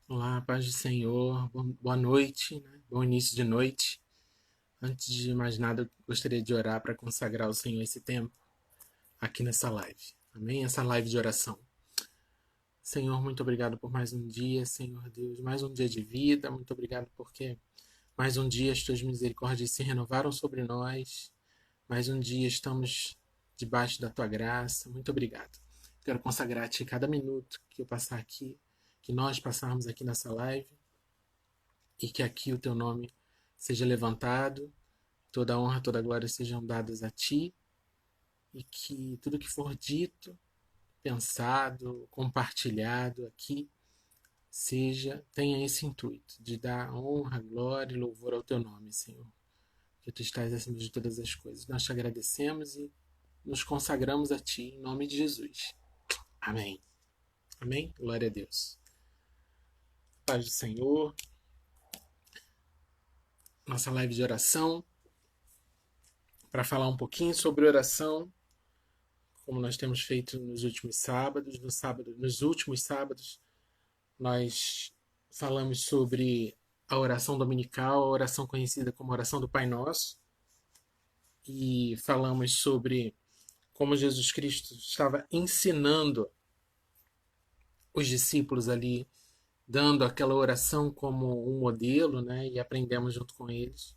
Olá, paz do Senhor, boa noite, né? Bom início de noite. Antes de mais nada, eu gostaria de orar para consagrar ao Senhor esse tempo aqui nessa live. Amém? Essa live de oração. Senhor, muito obrigado por mais um dia, Senhor Deus, mais um dia de vida. Muito obrigado porque mais um dia as tuas misericórdias se renovaram sobre nós. Mais um dia estamos debaixo da tua graça. Muito obrigado. Quero consagrar a ti cada minuto que eu passar aqui, que nós passarmos aqui nessa live, e que aqui o teu nome seja levantado, toda honra, toda glória sejam dadas a ti, e que tudo que for dito, pensado, compartilhado aqui, tenha esse intuito de dar honra, glória e louvor ao teu nome, Senhor, que tu estás acima de todas as coisas. Nós te agradecemos e nos consagramos a ti, em nome de Jesus. Amém. Amém? Glória a Deus. Paz do Senhor. Nossa live de oração, para falar um pouquinho sobre oração, como nós temos feito nos últimos sábados. Nos últimos sábados, nós falamos sobre a oração dominical, a oração conhecida como oração do Pai Nosso, e falamos sobre como Jesus Cristo estava ensinando os discípulos ali, dando aquela oração como um modelo, né? E aprendemos junto com eles,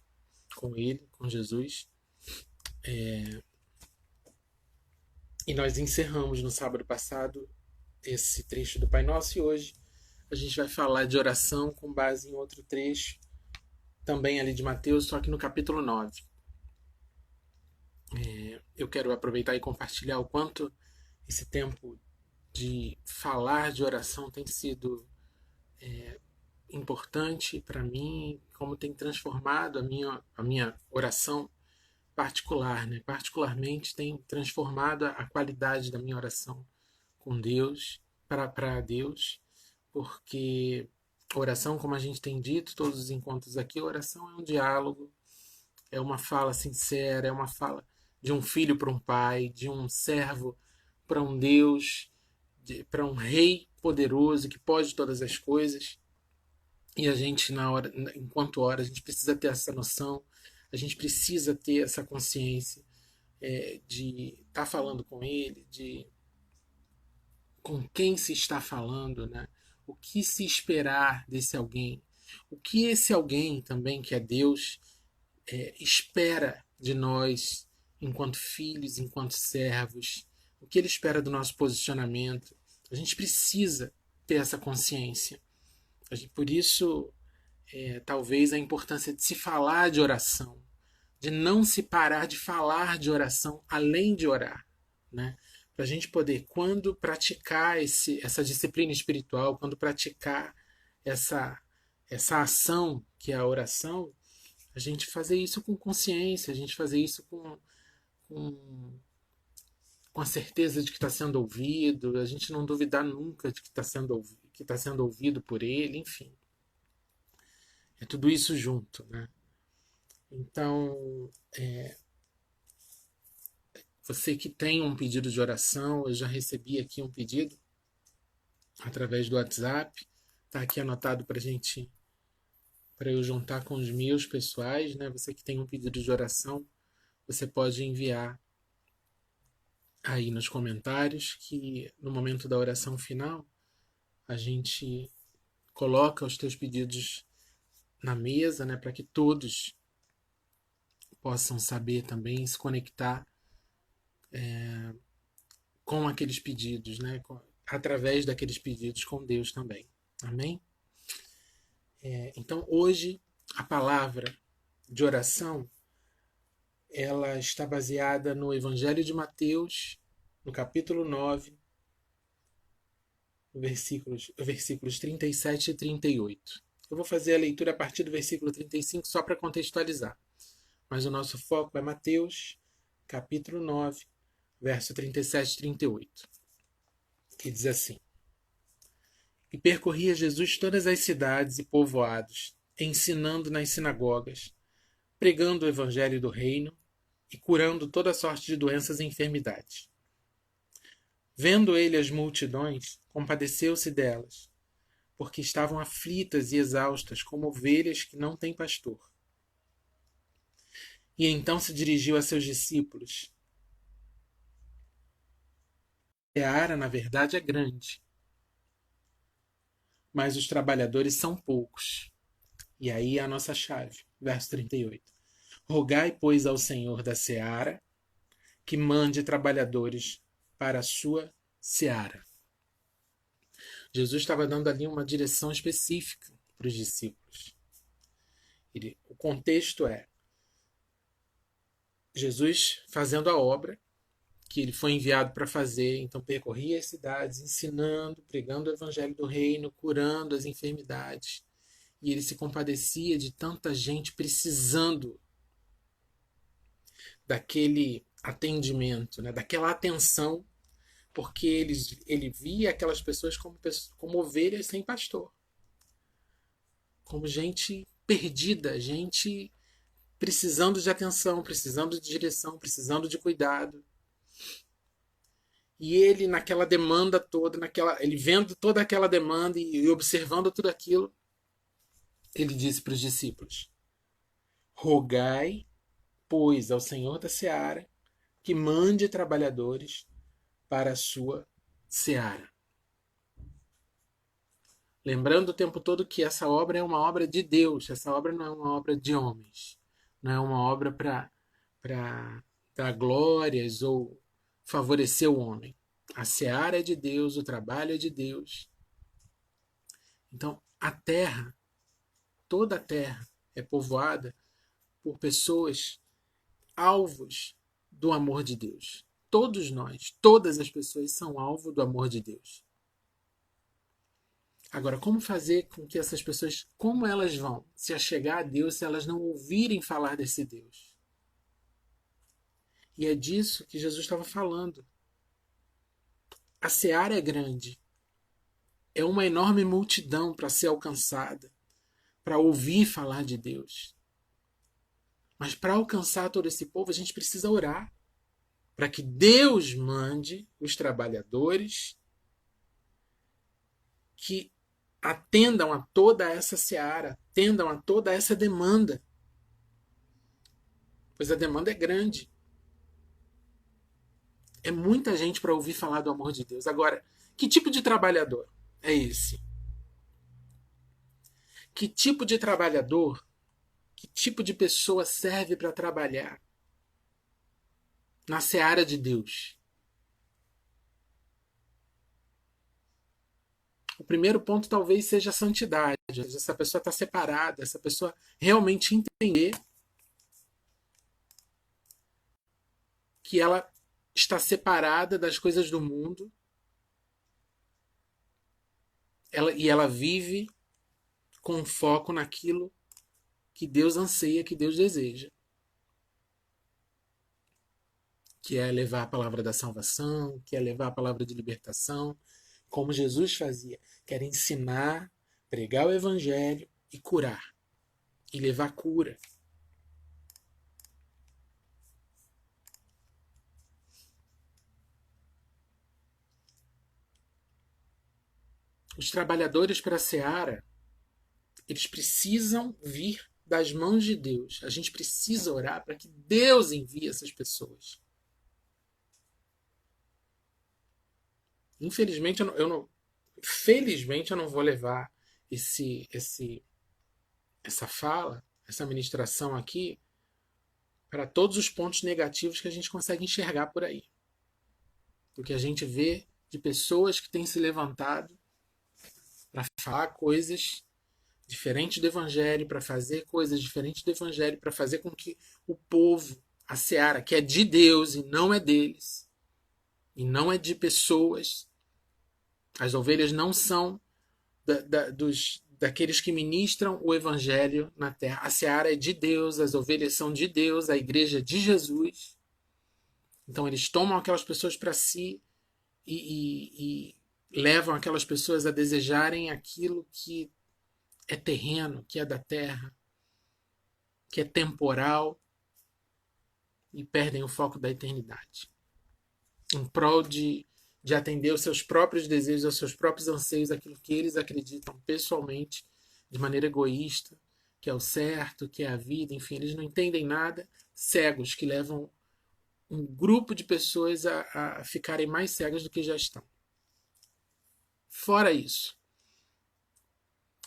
com Jesus. E nós encerramos no sábado passado esse trecho do Pai Nosso, e hoje a gente vai falar de oração com base em outro trecho, também ali de Mateus, só que no capítulo 9. Eu quero aproveitar e compartilhar o quanto esse tempo de falar de oração tem sido importante para mim, como tem transformado a minha oração particular, né? Particularmente tem transformado a qualidade da minha oração com Deus, para Deus, porque oração, como a gente tem dito, todos os encontros aqui, oração é um diálogo, é uma fala sincera, é uma fala de um filho para um pai, de um servo para um Deus, para um rei poderoso que pode todas as coisas. E a gente, enquanto ora, a gente precisa ter essa noção, a gente precisa ter essa consciência de estar falando com ele, de com quem se está falando, né? O que se esperar desse alguém, o que esse alguém também, que é Deus, espera de nós enquanto filhos, enquanto servos, o que ele espera do nosso posicionamento. A gente precisa ter essa consciência. Por isso, talvez a importância de se falar de oração, de não se parar de falar de oração além de orar, né? Para a gente poder, quando praticar essa disciplina espiritual, quando praticar essa, essa ação que é a oração, a gente fazer isso com consciência, a gente fazer isso com, com a certeza de que está sendo ouvido, a gente não duvidar nunca de que está sendo ouvido por ele, enfim. É tudo isso junto, né? Então, você que tem um pedido de oração, eu já recebi aqui um pedido através do WhatsApp, tá aqui anotado para eu juntar com os meus pessoais, né? Você que tem um pedido de oração, você pode enviar aí nos comentários, que no momento da oração final a gente coloca os teus pedidos na mesa, né, para que todos possam saber também se conectar com aqueles pedidos, né, através daqueles pedidos com Deus também. Amém? Então hoje a palavra de oração ela está baseada no Evangelho de Mateus, no capítulo 9, versículos 37 e 38. Eu vou fazer a leitura a partir do versículo 35 só para contextualizar. Mas o nosso foco é Mateus, capítulo 9, verso 37 e 38, que diz assim: E percorria Jesus todas as cidades e povoados, ensinando nas sinagogas, pregando o evangelho do reino e curando toda sorte de doenças e enfermidades. Vendo ele as multidões, compadeceu-se delas, porque estavam aflitas e exaustas, como ovelhas que não têm pastor. E então se dirigiu a seus discípulos. A seara, na verdade, é grande, mas os trabalhadores são poucos. E aí é a nossa chave, verso 38. Rogai, pois, ao Senhor da seara que mande trabalhadores para a sua seara. Jesus estava dando ali uma direção específica para os discípulos. O contexto é Jesus fazendo a obra que ele foi enviado para fazer, então percorria as cidades, ensinando, pregando o evangelho do reino, curando as enfermidades. E ele se compadecia de tanta gente precisando daquele atendimento, né, daquela atenção, porque ele via aquelas pessoas como ovelhas sem pastor, como gente perdida, gente precisando de atenção, precisando de direção, precisando de cuidado. E ele, naquela demanda toda, ele vendo toda aquela demanda e observando tudo aquilo, ele disse para os discípulos: rogai, pois, ao Senhor da seara que mande trabalhadores para a sua seara. Lembrando o tempo todo que essa obra é uma obra de Deus, essa obra não é uma obra de homens, não é uma obra para dar glórias ou favorecer o homem. A seara é de Deus, o trabalho é de Deus. Então, a terra, toda a terra, é povoada por pessoas alvos do amor de Deus. Todos nós, todas as pessoas são alvo do amor de Deus. Agora, como fazer com que essas pessoas, como elas vão se achegar a Deus se elas não ouvirem falar desse Deus? E é disso que Jesus estava falando. A seara é grande. É uma enorme multidão para ser alcançada, para ouvir falar de Deus. Mas para alcançar todo esse povo, a gente precisa orar para que Deus mande os trabalhadores que atendam a toda essa seara, atendam a toda essa demanda. Pois a demanda é grande. É muita gente para ouvir falar do amor de Deus. Agora, que tipo de trabalhador é esse? Que tipo de trabalhador, que tipo de pessoa serve para trabalhar na seara de Deus? O primeiro ponto talvez seja a santidade. Essa pessoa está separada, essa pessoa realmente entender que ela está separada das coisas do mundo e ela vive com foco naquilo que Deus anseia, que Deus deseja. Que é levar a palavra da salvação, que é levar a palavra de libertação, como Jesus fazia, que era ensinar, pregar o evangelho e curar, e levar cura. Os trabalhadores para a seara, eles precisam vir das mãos de Deus. A gente precisa orar para que Deus envie essas pessoas. Infelizmente, felizmente eu não vou levar essa fala, essa ministração aqui para todos os pontos negativos que a gente consegue enxergar por aí. Do que a gente vê de pessoas que têm se levantado para falar coisas diferentes do evangelho, para fazer coisas diferentes do evangelho, para fazer com que o povo, a seara, que é de Deus e não é deles, e não é de pessoas, as ovelhas não são daqueles que ministram o evangelho na terra. A seara é de Deus, as ovelhas são de Deus, a igreja é de Jesus. Então eles tomam aquelas pessoas para si e levam aquelas pessoas a desejarem aquilo que é terreno, que é da terra, que é temporal, e perdem o foco da eternidade em prol de de atender aos seus próprios desejos, aos seus próprios anseios, aquilo que eles acreditam pessoalmente, de maneira egoísta, que é o certo, que é a vida, enfim, eles não entendem nada, cegos que levam um grupo de pessoas a ficarem mais cegas do que já estão. Fora isso,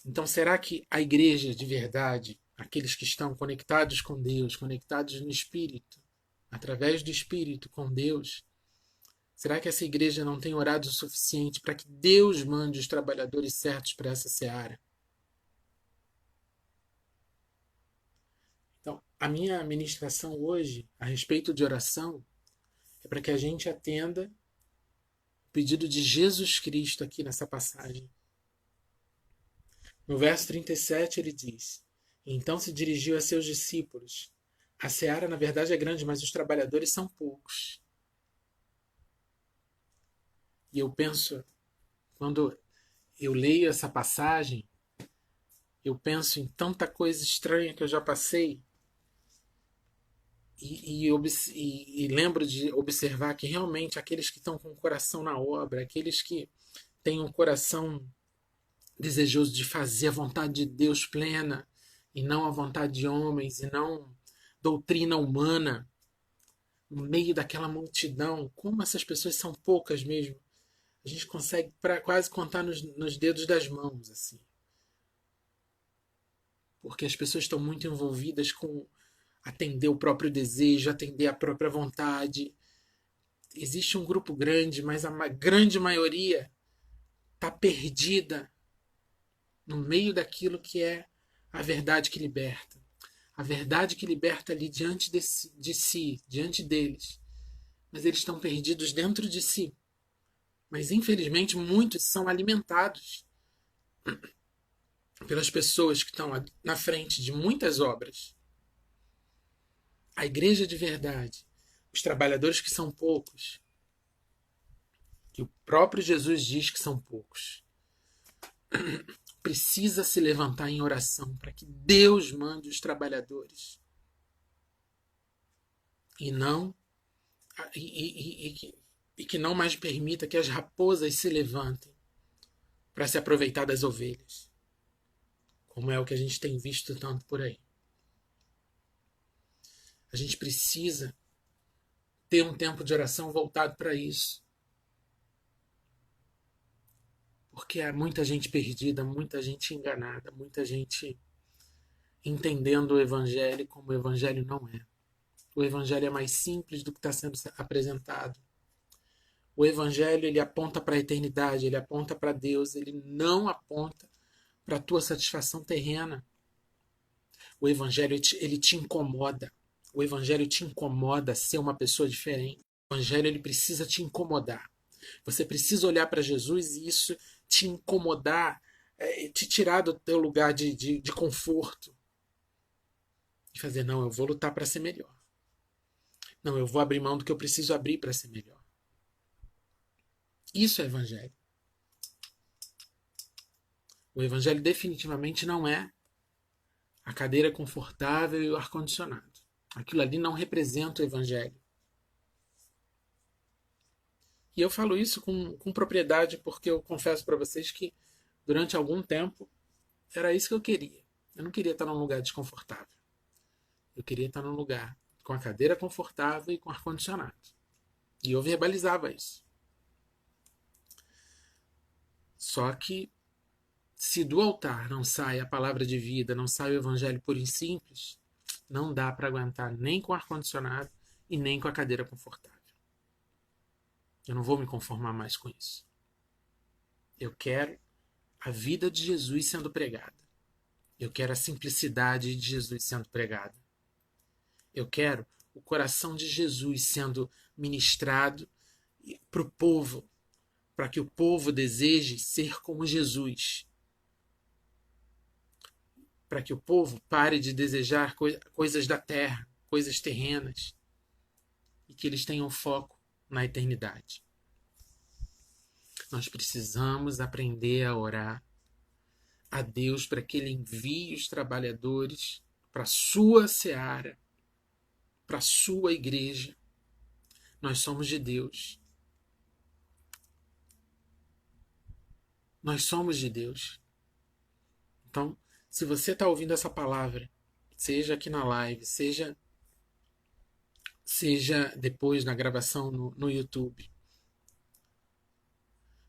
então será que a igreja de verdade, aqueles que estão conectados com Deus, conectados no Espírito, através do Espírito com Deus, será que essa igreja não tem orado o suficiente para que Deus mande os trabalhadores certos para essa seara? Então, a minha ministração hoje, a respeito de oração, é para que a gente atenda o pedido de Jesus Cristo aqui nessa passagem. No verso 37 ele diz: então se dirigiu a seus discípulos. A seara, na verdade, é grande, mas os trabalhadores são poucos. E eu penso, quando eu leio essa passagem, eu penso em tanta coisa estranha que eu já passei e lembro de observar que realmente aqueles que estão com o coração na obra, aqueles que têm um coração desejoso de fazer a vontade de Deus plena e não a vontade de homens e não doutrina humana, no meio daquela multidão, como essas pessoas são poucas mesmo. A gente consegue quase contar nos dedos das mãos, assim. Porque as pessoas estão muito envolvidas com atender o próprio desejo, atender a própria vontade. Existe um grupo grande, mas a grande maioria está perdida no meio daquilo que é a verdade que liberta. A verdade que liberta ali diante de si, diante deles. Mas eles estão perdidos dentro de si. Mas infelizmente muitos são alimentados pelas pessoas que estão na frente de muitas obras. A igreja de verdade, os trabalhadores que são poucos, que o próprio Jesus diz que são poucos, precisa se levantar em oração para que Deus mande os trabalhadores e não e que não mais permita que as raposas se levantem para se aproveitar das ovelhas, como é o que a gente tem visto tanto por aí. A gente precisa ter um tempo de oração voltado para isso. Porque há muita gente perdida, muita gente enganada, muita gente entendendo o Evangelho como o Evangelho não é. O Evangelho é mais simples do que está sendo apresentado. O Evangelho ele aponta para a eternidade, ele aponta para Deus, ele não aponta para a tua satisfação terrena. O Evangelho ele te incomoda. O Evangelho te incomoda ser uma pessoa diferente. O Evangelho ele precisa te incomodar. Você precisa olhar para Jesus e isso te incomodar, te tirar do teu lugar de conforto. E fazer, não, eu vou lutar para ser melhor. Não, eu vou abrir mão do que eu preciso abrir para ser melhor. Isso é Evangelho. O Evangelho definitivamente não é a cadeira confortável e o ar-condicionado. Aquilo ali não representa o Evangelho. E eu falo isso com propriedade porque eu confesso para vocês que durante algum tempo era isso que eu queria. Eu não queria estar num lugar desconfortável. Eu queria estar num lugar com a cadeira confortável e com ar-condicionado. E eu verbalizava isso. Só que se do altar não sai a palavra de vida, não sai o Evangelho puro e simples, não dá para aguentar nem com ar-condicionado e nem com a cadeira confortável. Eu não vou me conformar mais com isso. Eu quero a vida de Jesus sendo pregada. Eu quero a simplicidade de Jesus sendo pregada. Eu quero o coração de Jesus sendo ministrado para o povo, para que o povo deseje ser como Jesus. Para que o povo pare de desejar coisas da terra, coisas terrenas, e que eles tenham foco na eternidade. Nós precisamos aprender a orar a Deus para que Ele envie os trabalhadores para a sua seara, para a sua igreja. Nós somos de Deus. Nós somos de Deus. Então, se você está ouvindo essa palavra, seja aqui na live, seja depois na gravação no YouTube,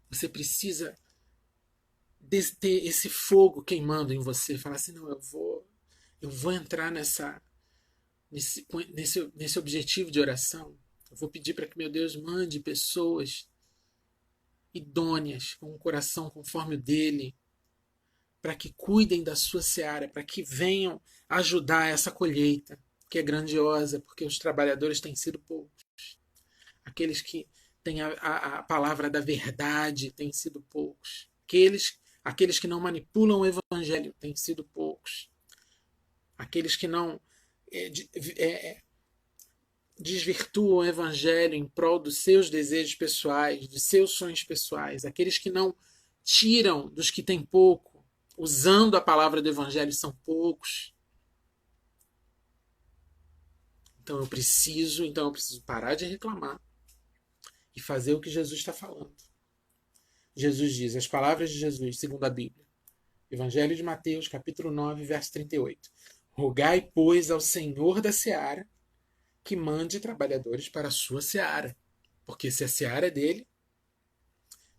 você precisa ter esse fogo queimando em você. Falar assim, não, eu vou entrar nesse objetivo de oração. Eu vou pedir para que meu Deus mande pessoas idôneas, com um coração conforme o dele, para que cuidem da sua seara, para que venham ajudar essa colheita, que é grandiosa, porque os trabalhadores têm sido poucos. Aqueles que têm a palavra da verdade têm sido poucos. Aqueles que não manipulam o evangelho têm sido poucos. Aqueles que não desvirtuam o evangelho em prol dos seus desejos pessoais, dos seus sonhos pessoais. Aqueles que não tiram dos que têm pouco, usando a palavra do evangelho, são poucos. Então eu preciso parar de reclamar e fazer o que Jesus está falando. Jesus diz, as palavras de Jesus, segundo a Bíblia. Evangelho de Mateus, capítulo 9, verso 38. Rogai, pois, ao Senhor da seara que mande trabalhadores para a sua seara. Porque se a seara é dele,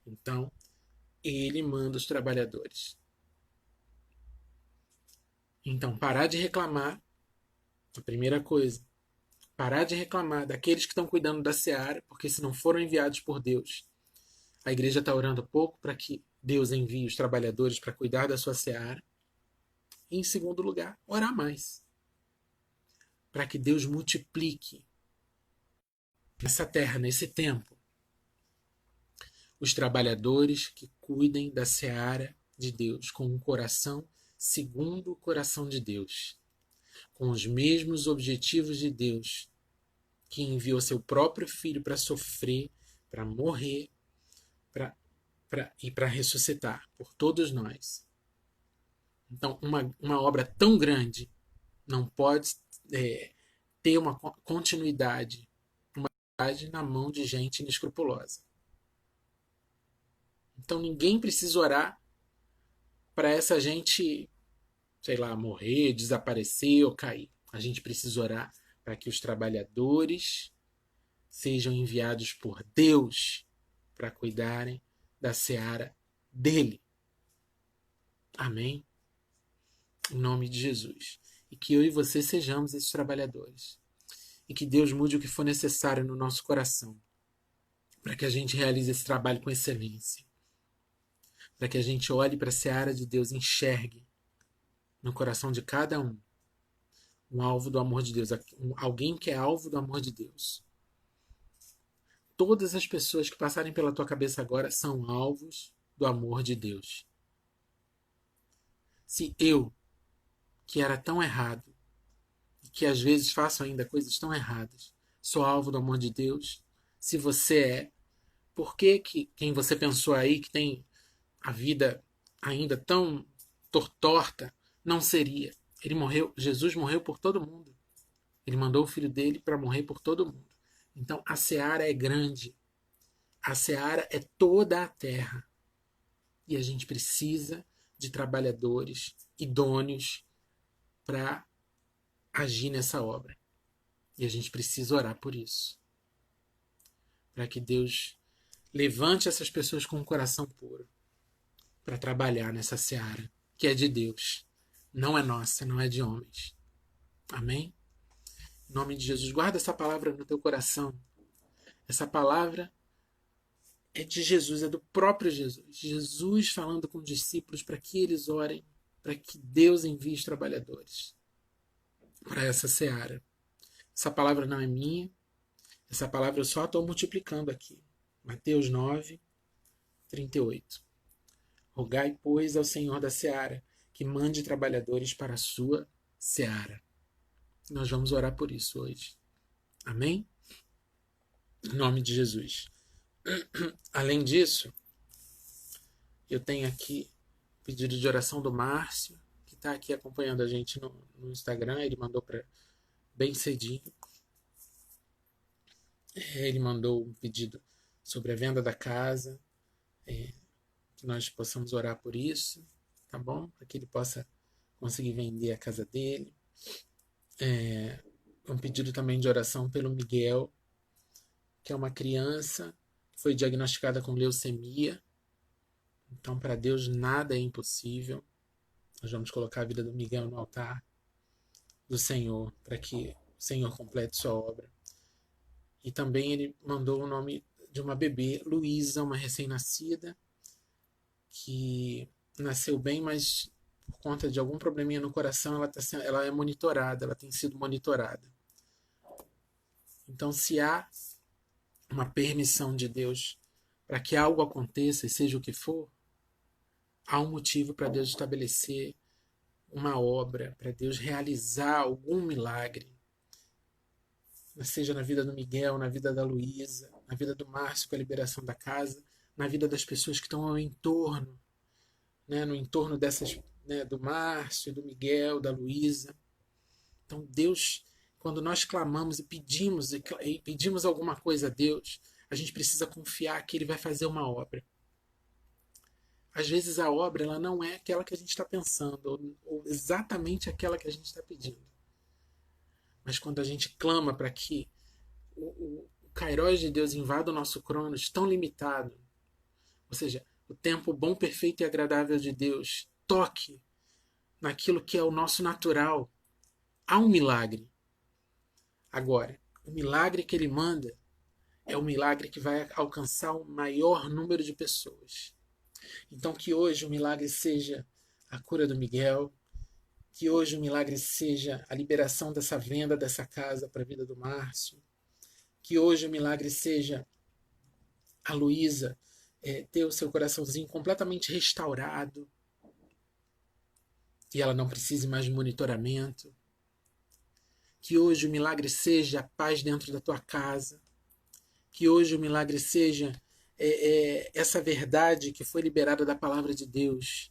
então ele manda os trabalhadores. Então, parar de reclamar, a primeira coisa. Parar de reclamar daqueles que estão cuidando da seara, porque se não foram enviados por Deus, a igreja está orando pouco para que Deus envie os trabalhadores para cuidar da sua seara. E, em segundo lugar, orar mais. Para que Deus multiplique nessa terra, nesse tempo, os trabalhadores que cuidem da seara de Deus com um coração segundo o coração de Deus, com os mesmos objetivos de Deus, que enviou seu próprio filho para sofrer, para morrer e para ressuscitar por todos nós. Então, uma obra tão grande não pode ter uma continuidade na mão de gente inescrupulosa. Então ninguém precisa orar para essa gente, sei lá, morrer, desaparecer ou cair. A gente precisa orar para que os trabalhadores sejam enviados por Deus para cuidarem da seara dele. Amém? Em nome de Jesus. E que eu e você sejamos esses trabalhadores. E que Deus mude o que for necessário no nosso coração para que a gente realize esse trabalho com excelência. Para que a gente olhe para a seara de Deus e enxergue no coração de cada um alvo do amor de Deus, alguém que é alvo do amor de Deus. Todas as pessoas que passarem pela tua cabeça agora são alvos do amor de Deus. Se eu, que era tão errado, e que às vezes faço ainda coisas tão erradas, sou alvo do amor de Deus, se você é, por que quem você pensou aí que tem a vida ainda tão torta não seria? Jesus morreu por todo mundo. Ele mandou o filho dele para morrer por todo mundo. Então a seara é grande. A seara é toda a terra. E a gente precisa de trabalhadores idôneos para agir nessa obra. E a gente precisa orar por isso. Para que Deus levante essas pessoas com um coração puro para trabalhar nessa seara que é de Deus. Não é nossa, não é de homens. Amém? Em nome de Jesus, guarda essa palavra no teu coração. Essa palavra é de Jesus, é do próprio Jesus. Jesus falando com os discípulos para que eles orem, para que Deus envie os trabalhadores para essa seara. Essa palavra não é minha, essa palavra eu só estou multiplicando aqui. Mateus 9, 38. Rogai, pois, ao Senhor da seara que mande trabalhadores para a sua seara. Nós vamos orar por isso hoje. Amém? Em nome de Jesus. Além disso, eu tenho aqui pedido de oração do Márcio, que está aqui acompanhando a gente no Instagram. Ele mandou para bem cedinho. Ele mandou um pedido sobre a venda da casa, que que nós possamos orar por isso, tá bom? Para que ele possa conseguir vender a casa dele. Um pedido também de oração pelo Miguel, que é uma criança que foi diagnosticada com leucemia. Então, para Deus, nada é impossível. Nós vamos colocar a vida do Miguel no altar do Senhor, para que o Senhor complete sua obra. E também ele mandou o nome de uma bebê, Luísa, uma recém-nascida, que nasceu bem, mas por conta de algum probleminha no coração, ela é monitorada, ela tem sido monitorada. Então, se há uma permissão de Deus para que algo aconteça, e seja o que for, há um motivo para Deus estabelecer uma obra, para Deus realizar algum milagre, seja na vida do Miguel, na vida da Luísa, na vida do Márcio com a liberação da casa, na vida das pessoas que estão ao entorno, né, no entorno dessas, né, do Márcio, do Miguel, da Luísa. Então Deus, quando nós clamamos e pedimos alguma coisa a Deus, a gente precisa confiar que Ele vai fazer uma obra. Às vezes a obra ela não é aquela que a gente está pensando, ou exatamente aquela que a gente está pedindo. Mas quando a gente clama para que o Kairos de Deus invada o nosso cronos tão limitado, ou seja, o tempo bom, perfeito e agradável de Deus toque naquilo que é o nosso natural, há um milagre. Agora, o milagre que ele manda é o milagre que vai alcançar o maior número de pessoas. Então que hoje o milagre seja a cura do Miguel, que hoje o milagre seja a liberação dessa venda dessa casa para a vida do Márcio, que hoje o milagre seja a Luísa ter o seu coraçãozinho completamente restaurado e ela não precise mais de monitoramento, que hoje o milagre seja a paz dentro da tua casa, que hoje o milagre seja essa verdade que foi liberada da palavra de Deus,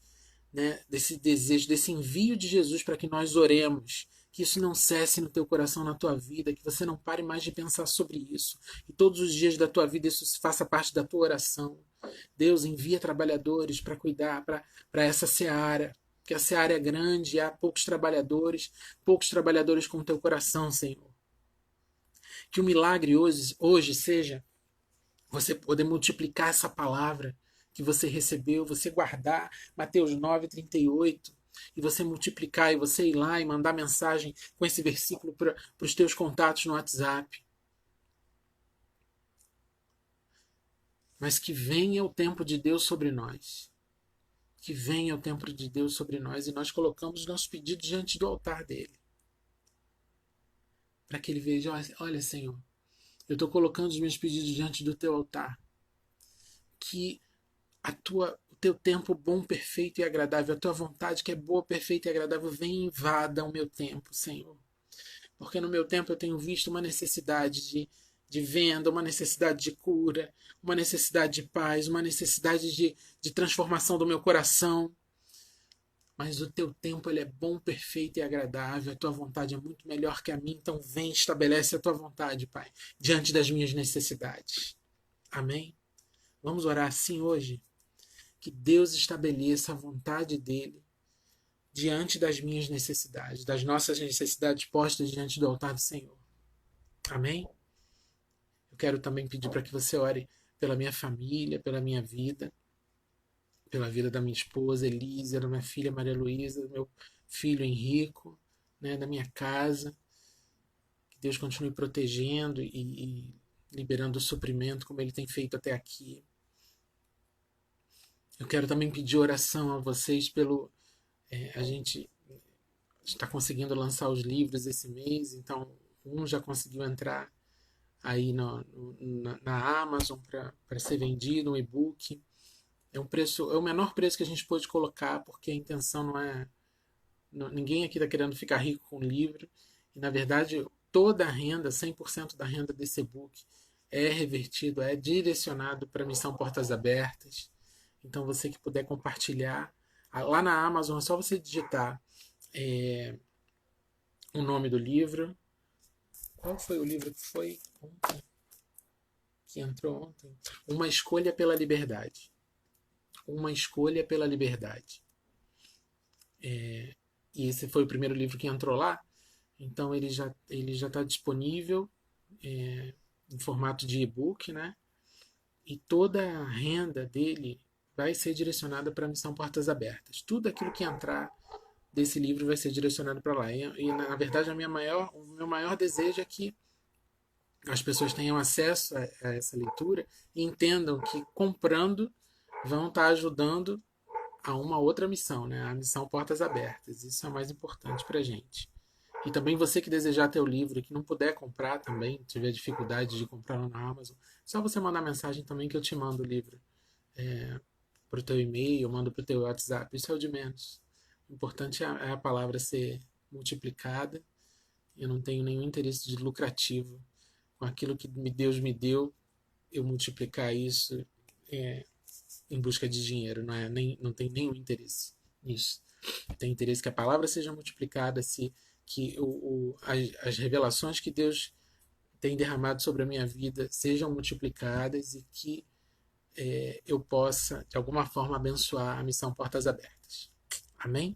né? Desse desejo, desse envio de Jesus para que nós oremos, que isso não cesse no teu coração, na tua vida, que você não pare mais de pensar sobre isso, e todos os dias da tua vida isso faça parte da tua oração. Deus envia trabalhadores para cuidar, para essa seara, porque a seara é grande, há poucos trabalhadores com o teu coração, Senhor. Que o milagre hoje seja você poder multiplicar essa palavra que você recebeu, você guardar Mateus 9:38 e você multiplicar e você ir lá e mandar mensagem com esse versículo para os teus contatos no WhatsApp. Mas que venha o tempo de Deus sobre nós. Que venha o tempo de Deus sobre nós e nós colocamos nossos pedidos diante do altar dele. Para que ele veja, olha Senhor, eu estou colocando os meus pedidos diante do teu altar. Que o teu tempo bom, perfeito e agradável, a tua vontade que é boa, perfeita e agradável, venha e invada o meu tempo, Senhor. Porque no meu tempo eu tenho visto uma necessidade de venda, uma necessidade de cura, uma necessidade de paz, uma necessidade de transformação do meu coração. Mas o teu tempo ele é bom, perfeito e agradável. A tua vontade é muito melhor que a minha. Então vem, estabelece a tua vontade, Pai, diante das minhas necessidades. Amém? Vamos orar assim hoje? Que Deus estabeleça a vontade dele diante das minhas necessidades, das nossas necessidades postas diante do altar do Senhor. Amém? Eu quero também pedir para que você ore pela minha família, pela minha vida, pela vida da minha esposa Elisa, da minha filha Maria Luísa, do meu filho Henrico, né, da minha casa. Que Deus continue protegendo e liberando o suprimento como ele tem feito até aqui. Eu quero também pedir oração a vocês pelo... a gente está conseguindo lançar os livros esse mês, então um já conseguiu entrar aí na Amazon para ser vendido, um e-book. É o menor preço que a gente pôde colocar, porque a intenção não é... ninguém aqui está querendo ficar rico com o livro, e na verdade toda a renda, 100% da renda desse e-book é revertido, é direcionado para a Missão Portas Abertas. Então você que puder compartilhar, lá na Amazon é só você digitar o nome do livro. Qual foi o livro que foi ontem? Que entrou ontem? Uma Escolha pela Liberdade. Uma Escolha pela Liberdade. E esse foi o primeiro livro que entrou lá, então ele já está disponível em formato de e-book, né? E toda a renda dele vai ser direcionada para a Missão Portas Abertas. Tudo aquilo que entrar desse livro vai ser direcionado para lá. E na verdade, o meu maior desejo é que as pessoas tenham acesso a essa leitura e entendam que comprando vão estar ajudando a uma outra missão, né? A missão Portas Abertas. Isso é o mais importante para a gente. E também você que desejar ter o livro e que não puder comprar também, tiver dificuldade de comprar lá na Amazon, só você mandar mensagem também que eu te mando o livro para o teu e-mail, eu mando para o teu WhatsApp. Isso é o de menos. O importante é a palavra ser multiplicada. Eu não tenho nenhum interesse de lucrativo com aquilo que Deus me deu, eu multiplicar isso em busca de dinheiro. Não tem nenhum interesse nisso. Tem interesse que a palavra seja multiplicada, que as revelações que Deus tem derramado sobre a minha vida sejam multiplicadas e que eu possa, de alguma forma, abençoar a missão Portas Abertas. Amém?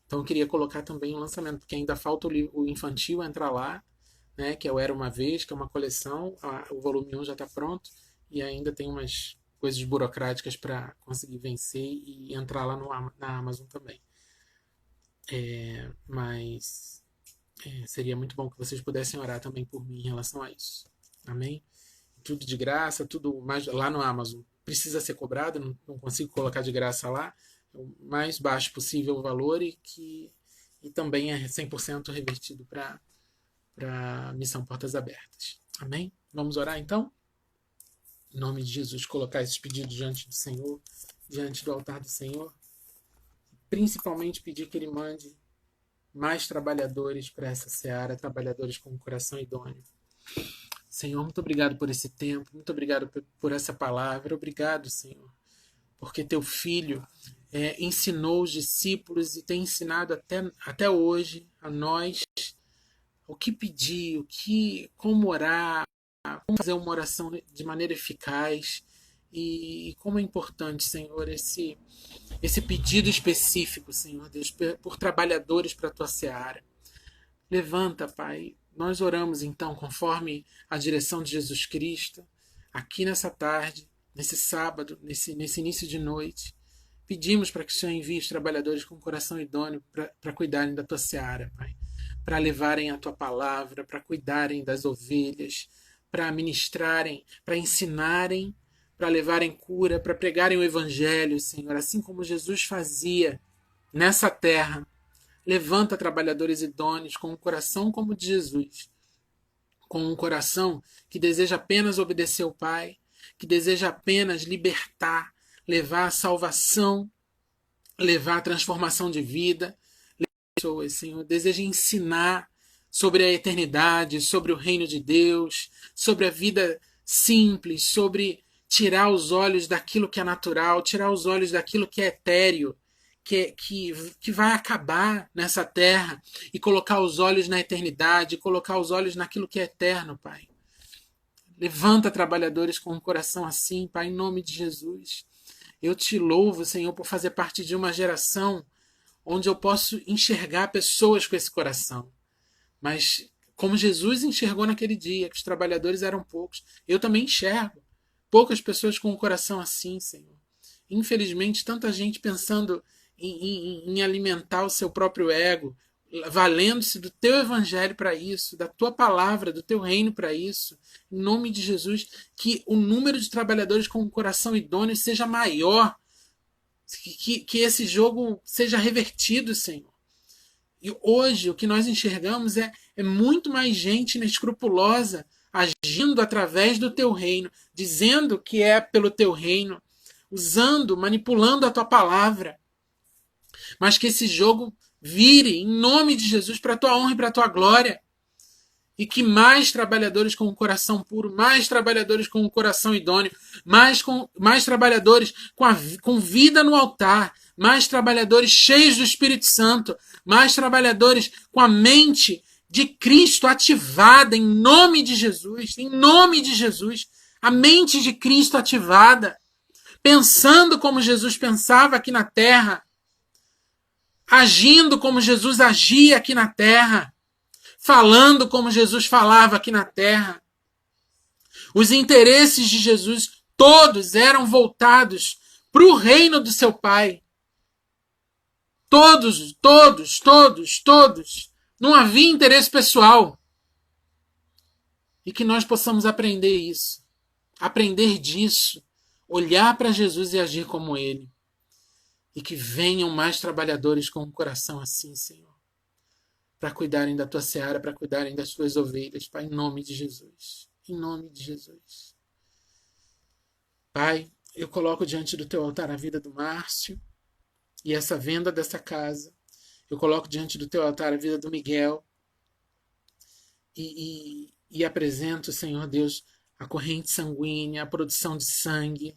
Então eu queria colocar também o lançamento, porque ainda falta o infantil entrar lá, né, que é o Era Uma Vez, que é uma coleção. O volume 1 já está pronto e ainda tem umas coisas burocráticas para conseguir vencer e entrar lá na Amazon também. Mas seria muito bom que vocês pudessem orar também por mim em relação a isso. Amém? Tudo de graça, tudo mais lá no Amazon precisa ser cobrado, não consigo colocar de graça lá, o mais baixo possível o valor e também é 100% revertido para a missão Portas Abertas. Amém? Vamos orar então? Em nome de Jesus, colocar esses pedidos diante do Senhor, diante do altar do Senhor. Principalmente pedir que Ele mande mais trabalhadores para essa seara, trabalhadores com um coração idôneo. Senhor, muito obrigado por esse tempo, muito obrigado por essa palavra. Obrigado, Senhor, porque Teu Filho ensinou os discípulos e tem ensinado até hoje a nós o que pedir, como orar, como fazer uma oração de maneira eficaz e como é importante, Senhor, esse pedido específico, Senhor Deus, por trabalhadores para a Tua seara. Levanta, Pai. Nós oramos, então, conforme a direção de Jesus Cristo, aqui nessa tarde, nesse sábado, nesse início de noite. Pedimos para que o Senhor envie os trabalhadores com coração idôneo para cuidarem da Tua seara, Pai. Para levarem a Tua palavra, para cuidarem das ovelhas, para ministrarem, para ensinarem, para levarem cura, para pregarem o Evangelho, Senhor, assim como Jesus fazia nessa terra. Levanta trabalhadores idôneos com um coração como o de Jesus, com um coração que deseja apenas obedecer ao Pai, que deseja apenas libertar, levar a salvação, levar a transformação de vida. Pessoas, Senhor, deseja ensinar sobre a eternidade, sobre o reino de Deus, sobre a vida simples, sobre tirar os olhos daquilo que é natural, tirar os olhos daquilo que é etéreo, que vai acabar nessa terra e colocar os olhos na eternidade, colocar os olhos naquilo que é eterno, Pai. Levanta trabalhadores com um coração assim, Pai, em nome de Jesus. Eu te louvo, Senhor, por fazer parte de uma geração onde eu posso enxergar pessoas com esse coração. Mas como Jesus enxergou naquele dia, que os trabalhadores eram poucos, eu também enxergo poucas pessoas com um coração assim, Senhor. Infelizmente, tanta gente pensando em alimentar o seu próprio ego, valendo-se do Teu Evangelho para isso, da Tua palavra, do Teu reino para isso. Em nome de Jesus, que o número de trabalhadores com um coração idôneo seja maior, que esse jogo seja revertido, Senhor. E hoje o que nós enxergamos é muito mais gente inescrupulosa agindo através do Teu reino, dizendo que é pelo Teu reino, usando, manipulando a Tua palavra. Mas que esse jogo vire, em nome de Jesus, para a Tua honra e para a Tua glória. E que mais trabalhadores com o coração puro, mais trabalhadores com o coração idôneo, mais trabalhadores com vida no altar, mais trabalhadores cheios do Espírito Santo, mais trabalhadores com a mente de Cristo ativada, em nome de Jesus, a mente de Cristo ativada. pensando como Jesus pensava aqui na terra, agindo como Jesus agia aqui na terra, falando como Jesus falava aqui na terra. Os interesses de Jesus todos eram voltados para o reino do seu Pai. Todos, todos, todos, todos. Não havia interesse pessoal. E que nós possamos aprender isso. Aprender disso. Olhar para Jesus e agir como Ele. E que venham mais trabalhadores com o coração assim, Senhor. Para cuidarem da tua seara, para cuidarem das tuas ovelhas, Pai, em nome de Jesus. Em nome de Jesus. Pai, eu coloco diante do teu altar a vida do Márcio e essa venda dessa casa. Eu coloco diante do teu altar a vida do Miguel e apresento, Senhor Deus, a corrente sanguínea, a produção de sangue,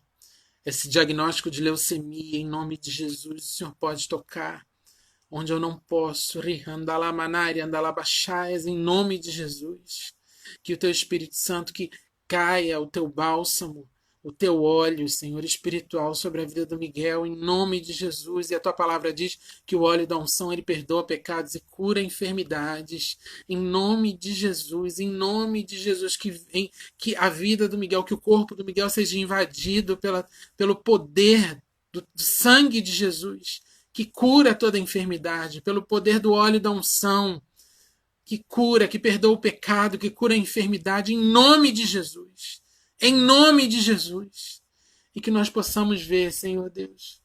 esse diagnóstico de leucemia, em nome de Jesus. O Senhor pode tocar onde eu não posso, em nome de Jesus. Que o teu Espírito Santo, que caia o teu bálsamo, o teu óleo, Senhor, espiritual sobre a vida do Miguel, em nome de Jesus. E a tua palavra diz que o óleo da unção, ele perdoa pecados e cura enfermidades. Em nome de Jesus, que a vida do Miguel, que o corpo do Miguel seja invadido pelo poder do sangue de Jesus, que cura toda enfermidade, pelo poder do óleo da unção, que cura, que perdoa o pecado, que cura a enfermidade, em nome de Jesus. Em nome de Jesus. E que nós possamos ver, Senhor Deus,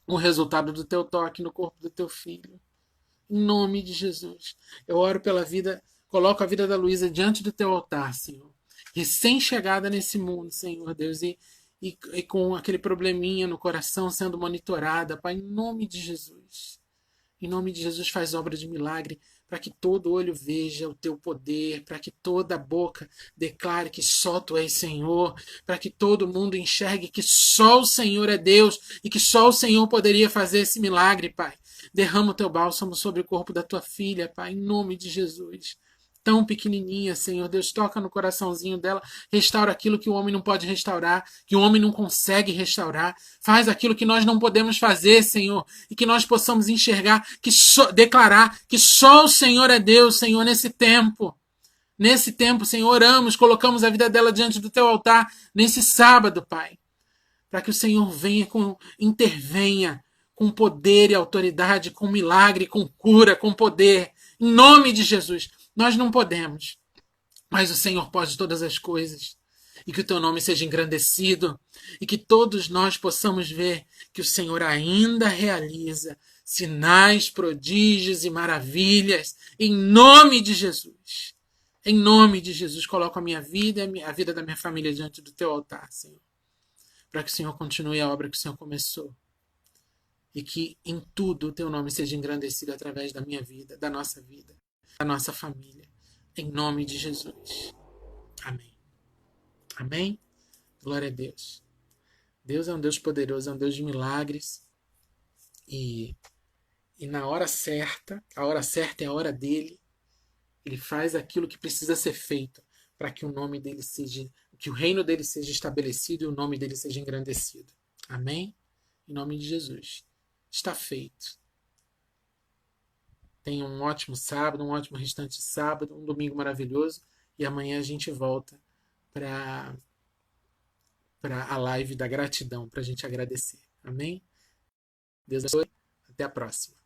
o resultado do teu toque no corpo do teu filho. Em nome de Jesus. Eu oro pela vida, coloco a vida da Luísa diante do teu altar, Senhor. Recém-chegada nesse mundo, Senhor Deus, e com aquele probleminha no coração sendo monitorada, Pai, em nome de Jesus. Em nome de Jesus, faz obra de milagre, para que todo olho veja o teu poder, para que toda boca declare que só tu és Senhor, para que todo mundo enxergue que só o Senhor é Deus e que só o Senhor poderia fazer esse milagre, Pai. Derrama o teu bálsamo sobre o corpo da tua filha, Pai, em nome de Jesus. Tão pequenininha, Senhor Deus, toca no coraçãozinho dela, restaura aquilo que o homem não pode restaurar, que o homem não consegue restaurar, faz aquilo que nós não podemos fazer, Senhor, e que nós possamos enxergar, declarar que só o Senhor é Deus, Senhor, nesse tempo. Nesse tempo, Senhor, oramos, colocamos a vida dela diante do teu altar, nesse sábado, Pai, para que o Senhor intervenha com poder e autoridade, com milagre, com cura, com poder, em nome de Jesus. Nós não podemos, mas o Senhor pode todas as coisas. E que o teu nome seja engrandecido. E que todos nós possamos ver que o Senhor ainda realiza sinais, prodígios e maravilhas. Em nome de Jesus. Em nome de Jesus, coloco a minha vida e a vida da minha família diante do teu altar, Senhor. Para que o Senhor continue a obra que o Senhor começou. E que em tudo o teu nome seja engrandecido através da minha vida, da nossa vida, da nossa família. Em nome de Jesus. Amém. Amém? Glória a Deus. Deus é um Deus poderoso, é um Deus de milagres. E na hora certa, a hora certa é a hora dele, ele faz aquilo que precisa ser feito para que o nome dele seja, que o reino dele seja estabelecido e o nome dele seja engrandecido. Amém? Em nome de Jesus. Está feito. Tenha um ótimo sábado, um ótimo restante de sábado, um domingo maravilhoso. E amanhã a gente volta para a live da gratidão, para a gente agradecer. Amém? Deus abençoe. Até a próxima.